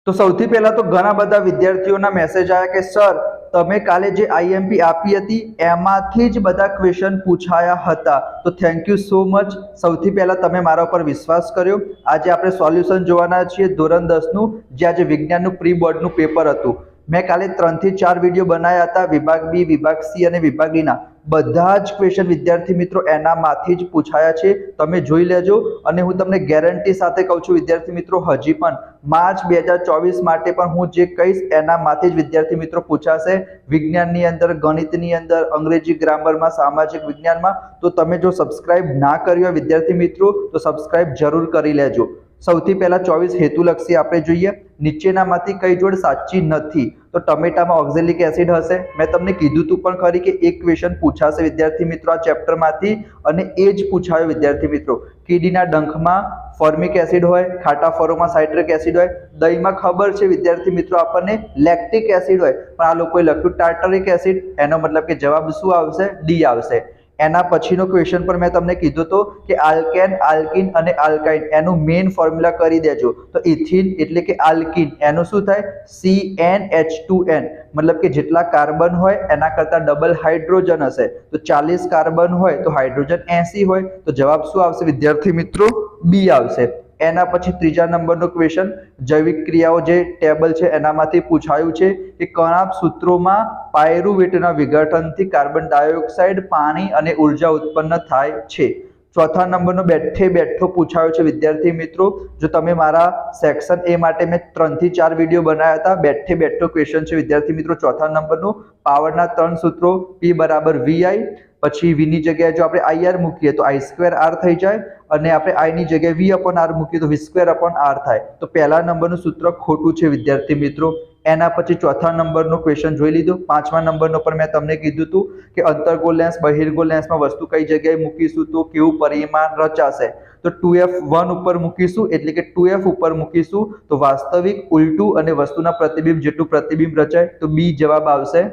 તો સૌથી પહેલા તો ઘણા બધા વિદ્યાર્થીઓના મેસેજ આવ્યા કે સર તમે કાલે જે આઈએમપી આપી હતી એમાંથી જ બધા ક્વેશ્ચન પૂછાયા હતા. તો થેન્ક યુ સો મચ. સૌથી પહેલા તમે મારા ઉપર વિશ્વાસ કર્યો. આજે આપણે સોલ્યુશન જોવાના છીએ ધોરણ 10નું, જે આજે વિજ્ઞાનનું પ્રી બોર્ડનું પેપર હતું. મેં કાલે 3 થી 4 વિડીયો બનાવ્યા હતા વિભાગ બી, વિભાગ સી અને વિભાગ ડીના. બધા જ ક્વેશ્ચન વિદ્યાર્થી મિત્રો એનામાંથી જ પૂછાયા છે. તમે જોઈ લેજો અને હું તમને ગેરંટી સાથે કહું છું વિદ્યાર્થી મિત્રો, હજી પણ માર્ચ 2024 માટે પણ હું જે કહીશ એનામાંથી જ વિદ્યાર્થી મિત્રો પૂછાશે. વિજ્ઞાનની અંદર, ગણિતની અંદર, અંગ્રેજી ગ્રામરમાં, સામાજિક વિજ્ઞાનમાં. તો તમે જો સબસ્ક્રાઇબ ના કર્યું હોય વિદ્યાર્થી મિત્રો તો સબસ્ક્રાઇબ જરૂર કરી લેજો. સૌથી પહેલા 24 હેતુલક્ષી આપણે જોઈએ. નીચેનામાંથી કઈ જોડ સાચી નથી? તો ટમેટામાં ઓક્ઝેલિક એસિડ હશે. મેં તમને કીધું તું પણ ખરી કે એક ક્વેશ્ચન પૂછાશે વિદ્યાર્થી મિત્રો આ ચેપ્ટરમાંથી, અને એ જ પૂછાયો વિદ્યાર્થી મિત્રો. કીડીના ડંખમાં ફોર્મિક એસિડ હોય, ખાટા ફળોમાં સાઇટ્રિક એસિડ હોય, દહીંમાં ખબર છે વિદ્યાર્થી મિત્રો આપણને લેક્ટિક એસિડ હોય, પણ આ લોકોએ લખ્યું ટાર્ટરિક એસિડ. એનો મતલબ કે જવાબ શું આવશે? ડી આવશે. એના પછીનો ક્વેશ્ચન પર મેં તમને કીધું તો કે આલ્કેન, આલ્કીન અને આલ્કાઇન એનું મેઇન ફોર્મ્યુલા કરી દેજો. તો ઇથિન એટલે કે આલ્કીન, એનું શું થાય? CnH2n. મતલબ કે જેટલા કાર્બન હોય એના કરતા ડબલ હાઇડ્રોજન હશે. તો 40 કાર્બન હોય તો હાઇડ્રોજન 80 હોય. તો જવાબ શું આવશે વિદ્યાર્થી મિત્રો? બી આવશે. એના પછી ત્રીજા નંબરનો ક્વેશ્ચન, જૈવિક ક્રિયાઓ જે ટેબલ છે એનામાંથી પૂછાયું છે કે કણા સૂત્રોમાં પાયરુવેટના વિઘટનથી કાર્બન ડાયોક્સાઇડ, પાણી અને ઉર્જા ઉત્પન્ન થાય છે. ચોથા નંબરનો બેઠે બેઠો પૂછાયો છે વિદ્યાર્થી મિત્રો. જો તમે મારા સેક્શન એ માટે મેં 3 થી 4 વિડીયો બનાવ્યા હતા. બેઠે બેઠો ક્વેશ્ચન છે વિદ્યાર્થી મિત્રો. ચોથા નંબરનું પાવરના 3 સૂત્રો, P = VI. પછી V ની જગ્યાએ જો આપણે IR મૂકીએ તો I2R થઈ જાય, અને આપણે I ની જગ્યાએ V/R મૂકીએ તો V2/R થાય. તો પહેલા નંબરનું સૂત્ર ખોટું છે વિદ્યાર્થી મિત્રો. એના પછી ચોથા નંબરનો ક્વેશ્ચન જોઈ લીધો. પાંચમા નંબરનો પર મેં તમને કીધું હતું કે અંતર્ગોળ લેન્સ, બહિર્ગોળ લેન્સમાં વસ્તુ કઈ જગ્યાએ મૂકીશું તો કેવું પરિમાણ રચાશે? તો 2f1 ઉપર મૂકીશું, એટલે કે 2f ઉપર મૂકીશું તો વાસ્તવિક, ઉલટું અને વસ્તુના પ્રતિબિંબ જેટલું પ્રતિબિંબ રચાય. તો બી જવાબ આવશે.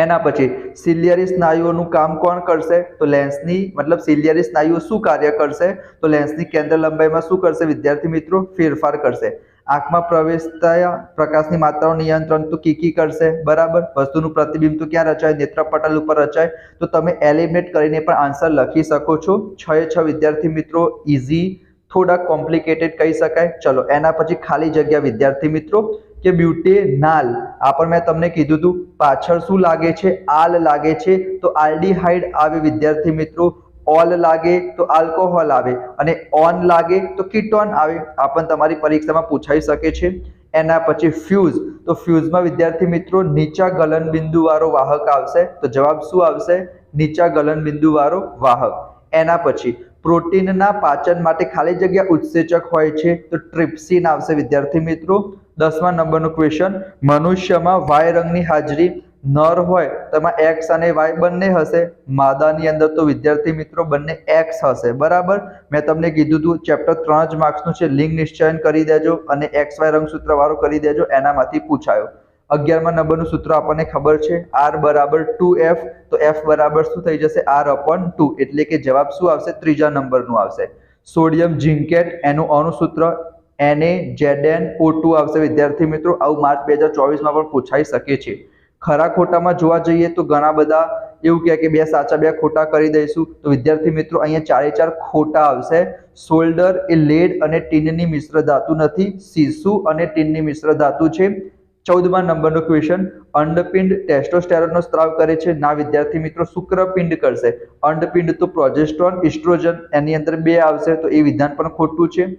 એના પછી સિલિયરી સ્નાયુઓનું કામ કોણ કરશે? તો લેન્સની, મતલબ સિલિયરી સ્નાયુઓ શું કાર્ય કરશે? તો લેન્સની કેન્દ્ર લંબાઈમાં શું કરશે વિદ્યાર્થી મિત્રો? ફેરફાર કરશે. આંખમાં પ્રવેશતા પ્રકાશની માત્રાનું નિયંત્રણ તો કીકી કરશે, બરાબર. વસ્તુનું પ્રતિબિંબ તો ક્યાં રચાય? નેત્રપટલ ઉપર રચાય. તો તમે એલિમિનેટ કરીને પણ આન્સર લખી શકો છો. 6 વિદ્યાર્થી મિત્રો, ઇઝી, થોડા કોમ્પ્લિકેટેડ કહી શકાય. ચલો એના પછી ખાલી જગ્યા વિદ્યાર્થી મિત્રો, કે બ્યુટેનાલ. આ પણ મેં તમને કીધું હતું. પાછળ શું લાગે છે? આલ લાગે છે તો આલ્ડીહાઇડ આવે વિદ્યાર્થી મિત્રો. ઓલ લાગે તો આલ્કોહોલ આવે, અને ઓન લાગે તો કીટોન આવે. આ પણ તમારી પરીક્ષામાં પૂછાઈ શકે છે. એના પછી ફ્યુઝ. તો ફ્યુઝમાં વિદ્યાર્થી મિત્રો નીચા ગલનબિંદુ વાળો વાહક આવશે. તો જવાબ શું આવશે? નીચા ગલનબિંદુ વાળો વાહક. એના પછી પ્રોટીનના પાચન માટે ખાલી જગ્યા ઉત્સેચક હોય છે તો ટ્રિપ્સિન આવશે વિદ્યાર્થી મિત્રો. 10મા નંબરનો ક્વેશ્ચન, મનુષ્યમાં વાય રંગની હાજરી નર હોય તેમાં X અને Y બંને હશે. માદાની અંદર તો વિદ્યાર્થી મિત્રો બંને X હશે, બરાબર. મેં તમને કીધું હતું ચેપ્ટર 3 જ માર્ક્સનું છે. લિંગ નિશ્ચયન કરી દેજો અને XY રંગસૂત્ર વાળો કરી દેજો, એનામાંથી પૂછાયો. 11મા નંબરનું સૂત્ર આપણને ખબર છે, R = 2F. તો F બરાબર શું થઈ જશે? R/2. એટલે કે જવાબ શું આવશે? ત્રીજા નંબરનું આવશે. સોડિયમ ઝિંકેટ, એનું અણુ સૂત્ર NaZnO2 આવશે વિદ્યાર્થી મિત્રો. આવું માર્ચ 2024માં પણ પૂછાઈ શકે છે. ખરા ખોટામાં જોવા જઈએ તો ઘણા બધા એવું કહે કે 2 સાચા 2 ખોટા કરી દઈશું. તો વિદ્યાર્થી મિત્રો અહીંયા 4 ખોટા આવશે. સોલ્ડર એ લેડ અને ટીનની મિશ્ર ધાતુ નથી, સીસુ અને ટીનની મિશ્ર ધાતુ છે. 14મા નંબરનો ક્વેશ્ચન, અંડપિંડ ટેસ્ટોસ્ટેરોનનો સ્ત્રાવ કરે છે? ના વિદ્યાર્થી મિત્રો, શુક્રપિંડ કરશે. અંડપિંડ તો પ્રોજેસ્ટ્રોન, ઇસ્ટ્રોજન, એની અંદર 2 આવશે. તો એ વિધાન પણ ખોટું છે.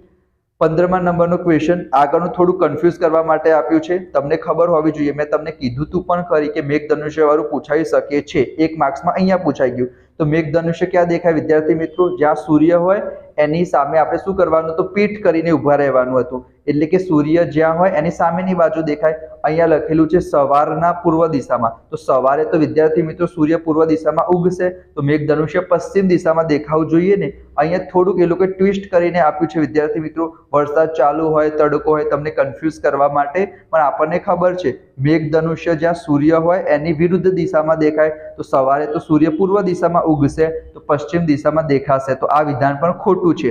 15મા નંબરનો ક્વેશ્ચન આગળનું થોડું કન્ફ્યુઝ કરવા માટે આપ્યું છે. તમને ખબર હોવી જોઈએ, મેં તમને કીધું તું પણ ખરી કે મેઘધનુષ્ય વાળું પૂછાઈ શકે છે. 1 માર્ક્સમાં અહીંયા પૂછાઈ ગયું. તો મેઘધનુષ્ય ક્યાં દેખાય વિદ્યાર્થી મિત્રો? જ્યાં સૂર્ય હોય એની સામે આપણે શું કરવાનું? તો પીઠ કરીને ઊભા રહેવાનું હતું. એટલે કે સૂર્ય જ્યાં હોય એની સામેની બાજુ દેખાય. અહીંયા લખેલું છે સવારના પૂર્વ દિશામાં. તો સવારે તો વિદ્યાર્થી મિત્રો સૂર્ય પૂર્વ દિશામાં ઉગશે, તો મેઘધનુષ્ય પશ્ચિમ દિશામાં દેખાવું જોઈએ ને. અહીંયા થોડુંક એ લોકો ટ્વિસ્ટ કરીને આપ્યું છે વિદ્યાર્થી મિત્રો. વરસાદ ચાલુ હોય, તડકો હોય, તમને કન્ફ્યુઝ કરવા માટે. પણ આપણને ખબર છે મેઘધનુષ્ય જ્યાં સૂર્ય હોય એની વિરુદ્ધ દિશામાં દેખાય. તો સવારે તો સૂર્ય પૂર્વ દિશામાં ઉગશે, તો પશ્ચિમ દિશામાં દેખાશે. તો આ વિધાન પણ ખોટું છે.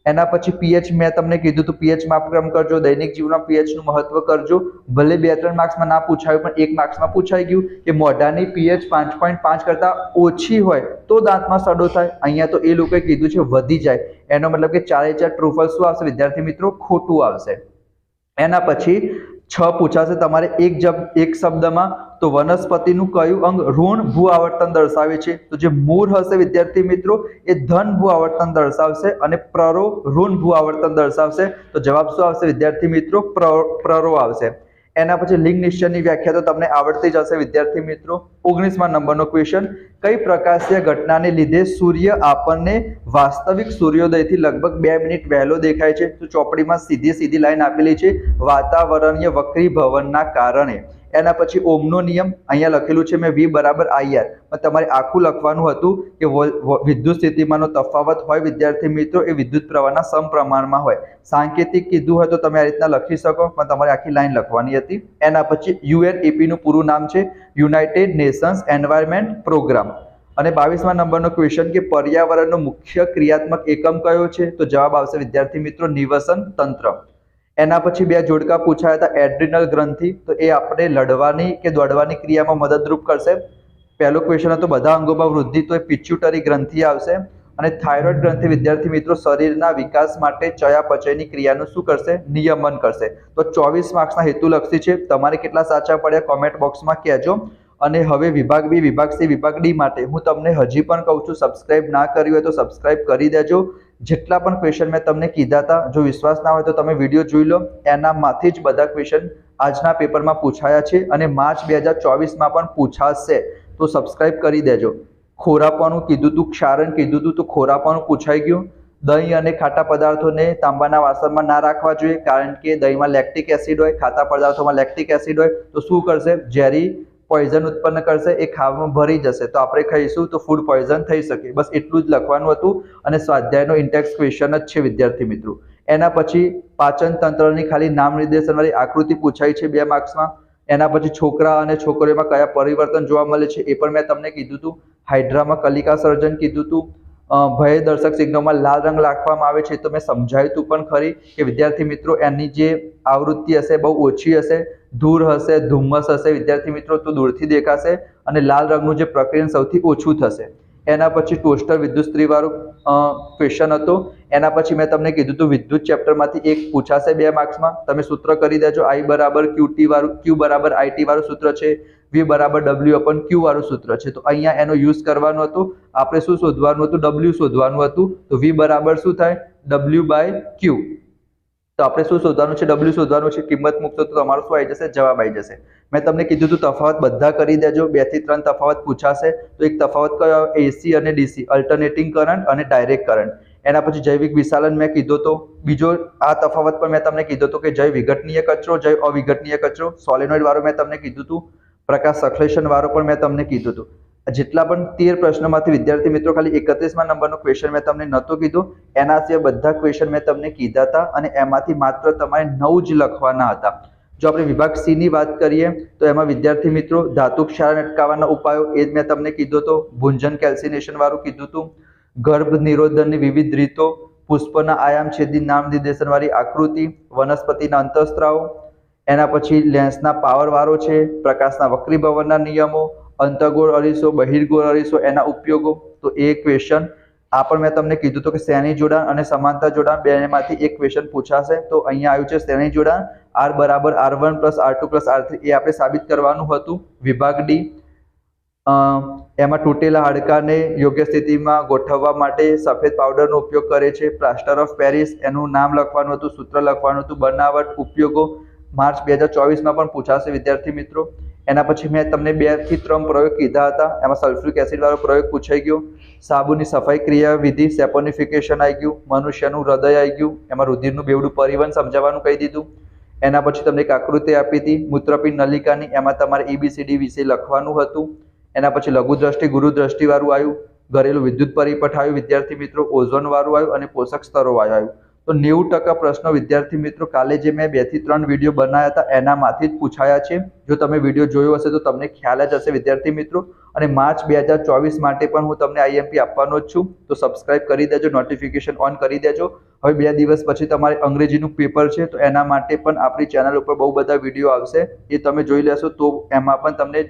એના પછી પીએચ મેં તમને કીધું તો પીએચ માપક્રમ કરજો, દૈનિક જીવનમાં પીએચ નું મહત્વ કરજો. ભલે 2-3 માર્ક્સમાં ના પૂછાયું પણ 1 માર્ક્સમાં પૂછાઈ ગયું કે મોઢાની પીએચ 5.5 કરતા ઓછી હોય તો દાંતમાં સડો થાય. અહીંયા તો એ લોકોએ કીધું છે વધી જાય, એનો મતલબ કે 4 ટ્રુફલ શું આવશે વિદ્યાર્થી મિત્રો? ખોટું આવશે. એના પછી 6 પૂછાશે તમારે એક શબ્દમાં, તો વનસ્પતિનું કયું અંગ ઋણ ભૂ આવર્તન દર્શાવે છે? તો જે મૂળ હશે વિદ્યાર્થી મિત્રો એ ધન ભૂ આવર્તન દર્શાવશે અને પ્રરો ઋણ ભૂ આવર્તન દર્શાવશે. તો જવાબ શું આવશે વિદ્યાર્થી મિત્રો? પ્રરો આવશે. એના પછી લિંગ નિશ્ચયની વ્યાખ્યા તો તમને આવડતી જ હશે વિદ્યાર્થી મિત્રો. 19મા નંબરનો ક્વેશ્ચન, કઈ પ્રકાશીય ઘટનાને લીધે સૂર્ય આપણને વાસ્તવિક સૂર્યોદયથી લગભગ 2 મિનિટ વહેલો દેખાય છે? તો ચોપડીમાં સીધી લાઈન આપેલી છે, વાતાવરણીય વક્રીભવનના કારણે. એના પછી ઓમનો નિયમ અહીંયા લખેલું છે મેં V = IR. તમારે આખું લખવાનું હતું કે વિદ્યુત સ્થિતિમાનનો તફાવત હોય વિદ્યાર્થી મિત્રો એ વિદ્યુત પ્રવાહના સમપ્રમાણમાં હોય. સાંકેતિક કીધું હોય તો તમે આ રીતના લખી શકો, પણ તમારે આખી લાઈન લખવાની હતી. એના પછી UNEP નું પૂરું નામ છે યુનાઇટેડ નેશન્સ એન્વાયરમેન્ટ પ્રોગ્રામ. અને 22મા નંબરનો ક્વેશ્ચન કે પર્યાવરણનો મુખ્ય ક્રિયાત્મક એકમ કયો છે? તો જવાબ આવશે વિદ્યાર્થી મિત્રો નિવસન તંત્ર. એના પછી 2 જોડકા પૂછાયા હતા. એડ્રિનલ ગ્રંથિ, તો એ આપણે લડવાની કે દોડવાની ક્રિયામાં મદદરૂપ કરશે. પહેલો ક્વેશ્ચન હતો બધા અંગોમાં વૃદ્ધિ, તો એ પિચ્યુટરી ગ્રંથિ આવશે. અને થાઇરોઇડ ગ્રંથિ વિદ્યાર્થી મિત્રો શરીરના વિકાસ માટે ચયાપચયની ક્રિયાનું શું કરશે? નિયમન કરશે. તો 24 માર્ક્સના હેતુલક્ષી છે. તમારે કેટલા સાચા પડ્યા કોમેન્ટ બોક્સમાં કહેજો. અને હવે વિભાગ બી, વિભાગ સી, વિભાગ ડી માટે હું તમને હજી પણ કહું છું, સબસ્ક્રાઇબ ના કર્યું હોય તો સબસ્ક્રાઇબ કરી દેજો. જેટલા પણ ક્વેશ્ચન મેં તમને કીધા હતા, જો વિશ્વાસ ના હોય તો તમે વિડીયો જોઈ લો, એનામાંથી જ બધા ક્વેશ્ચન આજના પેપરમાં પૂછાયા છે અને માર્ચ 2024માં પણ પૂછાશે. તો સબસ્ક્રાઇબ કરી દેજો. ખોરાપાનું કીધું તું, ક્ષારણ કીધું તું, તો ખોરાપાનું પૂછાઈ ગયું. દહીં અને ખાટા પદાર્થોને તાંબાના વાસણમાં ના રાખવા જોઈએ, કારણ કે દહીંમાં લેક્ટિક એસિડ હોય, ખાટા પદાર્થોમાં લેક્ટિક એસિડ હોય, તો શું કરશે? ઝેરી પોઈઝન ઉત્પન્ન કરશે, એ ખાવામાં ભરી જશે, તો આપણે ખાઈશું તો ફૂડ પોઈઝન થઈ શકે. બસ એટલું જ લખવાનું હતું. અને સ્વાધ્યાયનો ઇન્ટેક્સ ક્વેશ્ચન જ છે વિદ્યાર્થી મિત્રો. એના પછી પાચન તંત્રની ખાલી નામ નિર્દેશનવાળી આકૃતિ પૂછાઈ છે 2 માર્ક્સમાં. એના પછી છોકરા અને છોકરીઓમાં કયા પરિવર્તન જોવા મળે છે એ પણ મેં તમને કીધું હતું. હાઇડ્રામાં કલિકા સર્જન કીધું હતું. ભય દર્શક સિગ્નલમાં લાલ રંગ રાખવામાં આવે છે, તો મેં સમજાવ્યું હતું પણ ખરી કે વિદ્યાર્થી મિત્રો એની જે આવૃત્તિ હશે બહુ ઓછી હશે, ધૂળ હશે, ધુમ્મસ હશે વિદ્યાર્થી મિત્રો, તો દૂરથી દેખાશે અને લાલ રંગનું જે પ્રક્રિયન સૌથી ઓછું થશે. એના પછી ટોસ્ટર વિદ્યુત સ્ત્રીવાળું ક્વેશ્ચન હતો. એના પછી મેં તમને કીધું હતું વિદ્યુત ચેપ્ટરમાંથી એક પૂછાશે 2 માર્ક્સમાં. તમે સૂત્ર કરી દેજો. I = QT વાળું, Q = IT વાળું સૂત્ર છે, V = W/Q વાળું સૂત્ર છે. તો અહીંયા એનો યુઝ કરવાનો હતો. આપણે શું શોધવાનું હતું? W શોધવાનું હતું. તો V બરાબર શું થાય? W/Q. તો આપણે શું શોધવાનું છે? W શોધવાનું છે. કિંમત મૂકશો તો તમારું શું આવી જશે? જવાબ આવી જશે. મેં તમને કીધું હતું તફાવત બધા કરી દેજો. 2 થી 3 તફાવત પૂછાશે. તો એક તફાવત કયો? AC અને DC, અલ્ટરનેટિંગ કરંટ અને ડાયરેક્ટ કરંટ. એના પછી જૈવિક વિશાલન મેં કીધો તો. બીજો આ તફાવત પણ મેં તમને કીધો તો કે જૈવ વિઘટનીય કચરો, જૈવ અવિઘટનીય કચરો. સોલેનોઇડ વાળો મેં તમને કીધું હતું. પ્રકાશ સંશ્લેષણ વાળો પણ મેં તમને કીધું હતું. જેટલા પણ 13 પ્રશ્નોમાંથી વિદ્યાર્થી મિત્રો ખાલી 31મા નંબરનો ક્વેશ્ચન મેં તમને નહોતો કીધું. એના સિવાય બધા ક્વેશ્ચન મેં તમને કીધા હતા અને એમાંથી માત્ર તમારે 9 જ લખવાના હતા. જો આપણે વિભાગ સી ની વાત કરીએ તો એમાં વિદ્યાર્થી મિત્રો ધાતુ ક્ષારણ અટકાવવાના ઉપાયો એ જ મેં તમને કીધું હતું. ભુંજન કેલ્સિનેશન વાળું કીધું હતું. ગર્ભ નિરોધનની વિવિધ રીતો, પુષ્પના આયામ છેદી નામ નિર્દેશન વાળી આકૃતિ, વનસ્પતિના અંતઃસ્ત્રાવ. એના પછી લેન્સના પાવર વાળો છે, પ્રકાશના વક્રીભવનના નિયમો, અંતર્ગોળ અરીસો, બહિર્ગોળ અરીસો, એના ઉપયોગો. તો એ ક્વેશ્ચન આ પણ મેં તમને કીધું હતું કે શ્રેણી જોડાણ અને સમાંતર જોડાણ બેમાંથી એક ક્વેશ્ચન પૂછાશે. તો અહીંયા આવ્યું છે શ્રેણી જોડાણ, R = R1 + R2 + R3. એ આપણે સાબિત કરવાનું હતું. વિભાગ ડી, એમાં તૂટેલા હાડકાને યોગ્ય સ્થિતિમાં ગોઠવવા માટે સફેદ પાવડરનો ઉપયોગ કરે છે. પ્લાસ્ટર ઓફ પેરિસ, એનું નામ લખવાનું હતું, સૂત્ર લખવાનું હતું. બનાવટ, ઉપયોગો માર્ચ 2024માં પણ પૂછાશે વિદ્યાર્થી મિત્રો. એના પછી મેં તમને 2 થી 3 પ્રયોગ કીધા હતા. એમાં સલ્ફ્યુરિક એસિડ વાળો પ્રયોગ પૂછાઈ ગયો. સાબુની સફાઈ ક્રિયા વિધિ, સેપોનિફિકેશન આવી ગયું. મનુષ્યનું હૃદય આવી ગયું. એમાં રુધિરનું બેવડું પરિવહન સમજાવવાનું કહી દીધું. એના પછી તમને એક આકૃતિ આપી હતી મૂત્રપિંડ નલિકાની, એમાં તમારે ABCD વિશે લખવાનું હતું. એના પછી લઘુ દ્રષ્ટિ, ગુરુ દ્રષ્ટિ વાળું આવ્યું. ઘરેલું વિદ્યુત પરિપથ આવ્યું વિદ્યાર્થી મિત્રો. ઓઝોન વાળું આવ્યું અને પોષક સ્તરો વાળું આવ્યું. તો 90% પ્રશ્નો વિદ્યાર્થી મિત્રો કાલે જે મેં 2 થી 3 વિડીયો બનાવ્યા હતા એનામાંથી જ પૂછાયા છે. જો તમે વિડીયો જોયો હશે તો તમને ખ્યાલ જ હશે વિદ્યાર્થી મિત્રો. અને માર્ચ 2024 માટે પણ હું તમને આઈએમપી આપવાનો જ છું. તો સબસ્ક્રાઇબ કરી દેજો, નોટિફિકેશન ઓન કરી દેજો. હવે 2 દિવસ પછી તમારે અંગ્રેજીનું પેપર છે તો એના માટે પણ આપણી ચેનલ ઉપર બહુ બધા વિડીયો આવશે. એ તમે જોઈ લેશો તો એમાં પણ તમને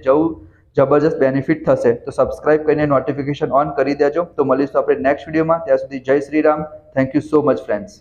જબરજસ્ત બેનિફિટ થશે. તો સબસ્ક્રાઇબ કરીને નોટિફિકેશન ઓન કરી દેજો. તો મળીશું આપણે નેક્સ્ટ વિડીયોમાં. ત્યાં સુધી જય Shri Ram. Thank you so much friends.